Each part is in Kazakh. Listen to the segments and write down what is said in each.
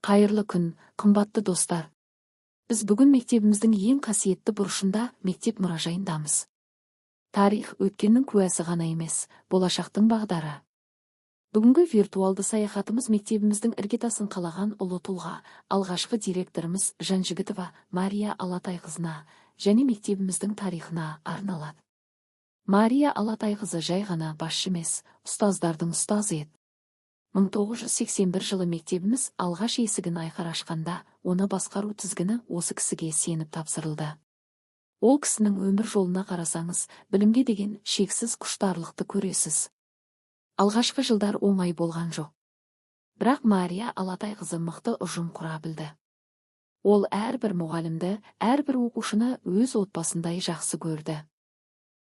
Қайырлы күн, қымбатты достар. Біз бүгін мектебіміздің ең қасиетті бұрышында, мектеп мұражайындамыз. Тарих өткеннің куәсі ғана емес, болашақтың бағдары. Бүгінгі виртуалды саяхатымыз мектебіміздің іргетасын қалаған ұлы тұлға, алғашқы директорымыз Жанжігітова Мария Алатайқызына және мектебіміздің тарихына арналады. Мария Алатайқызы жай ғана басшы емес, ұстаздардың ұстазы еді. 1981 жылы мектебіміз алғаш есігін айқара ашқанда, оны басқару тізгіні осы кісіге сеніп тапсырылды. Ол кісінің өмір жолына қарасаңыз, білімге деген шексіз құштарлықты көресіз. Алғашқы жылдар оңай болған жоқ. Бірақ Мария Алатайқызы мықты ұжым құра білді. Ол әрбір мұғалімді, әрбір оқушыны өз отбасындай жақсы көрді.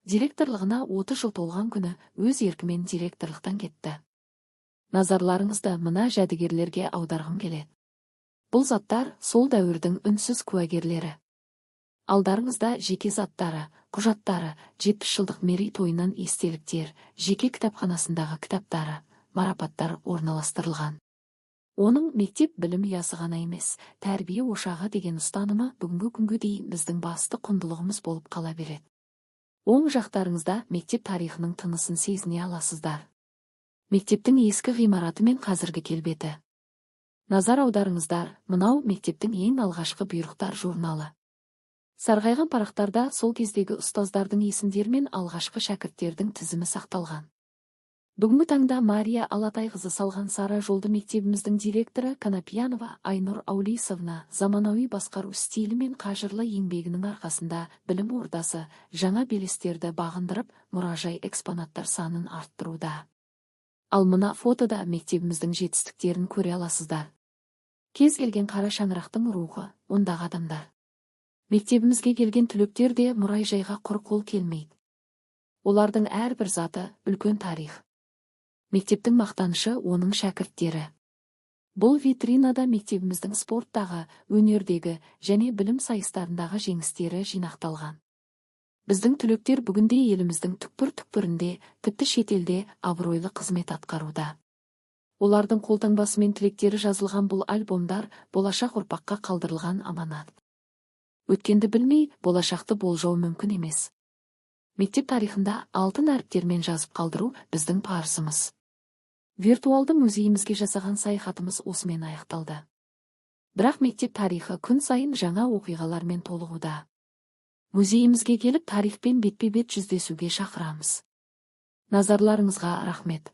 Директорлығына 30 жыл толған күні өз еркімен директорлықтан кетті. Назарларыңызды мына жәдігерлерге аударғым келеді. Бұл заттар сол дәуірдің үнсіз куәгерлері. Алдарыңызда жеке заттары, құжаттары, 70 жылдық мерейтойынан естеліктер, жеке кітапханасындағы кітаптары, марапаттар орналастырылған. Оның мектеп білім ұясы ғана емес, тәрбие ошағы деген ұстанымы бүгінгі күнге дейін біздің басты құндылығымыз болып қала береді. Оң жақтарыңызда мектеп тарихының тынысын сезіне аласыздар. Мектептің ескі ғимараты мен қазіргі келбеті. Назар аударыңыздар, мынау мектептің ең алғашқы бұйрықтар журналы. Сарғайған парақтарда сол кездегі ұстаздардың есімдері мен алғашқы шәкірттердің тізімі сақталған. Бүгінгі таңда Мария Алатайқызы салған сара жолды мектебіміздің директоры Канапиянова Айнұр Аулисовна заманауи басқару стилі мен қажырлы еңбегінің арқасында білім ордасы жаңа белестерді бағындырып, мұражай экспонаттар санын арттыруда. Ал мына фотода мектебіміздің жетістіктерін көре аласыздар. Кез келген қара шаңырақтың рухы, ондағы адамдар. Мектебімізге келген түлектер де мұражайға құр қол келмейді. Олардың әрбір заты үлкен тарих. Мектептің мақтанышы оның шәкірттері. Бұл витринада мектебіміздің спорттағы, өнердегі және білім сайыстарындағы жеңістері жинақталған. Біздің түлектер бүгінде еліміздің түкпір-түкпірінде, тіпті шетелде абыройлы қызмет атқаруда. Олардың қолтаңбасымен тілектері жазылған бұл альбомдар болашақ ұрпаққа қалдырылған аманат. Өткенді білмей, болашақты болжау мүмкін емес. Мектеп тарихында алтын әріптермен жазып қалдыру біздің парызымыз. Виртуалды музейімізге жасаған саяхатымыз осымен аяқталды. Бірақ мектеп тарихы күн сайын жаңа оқиғалармен толығуда. Музейімізге келіп тарихпен бетпе-бет жүздесуге шақырамыз. Назарларыңызға рахмет.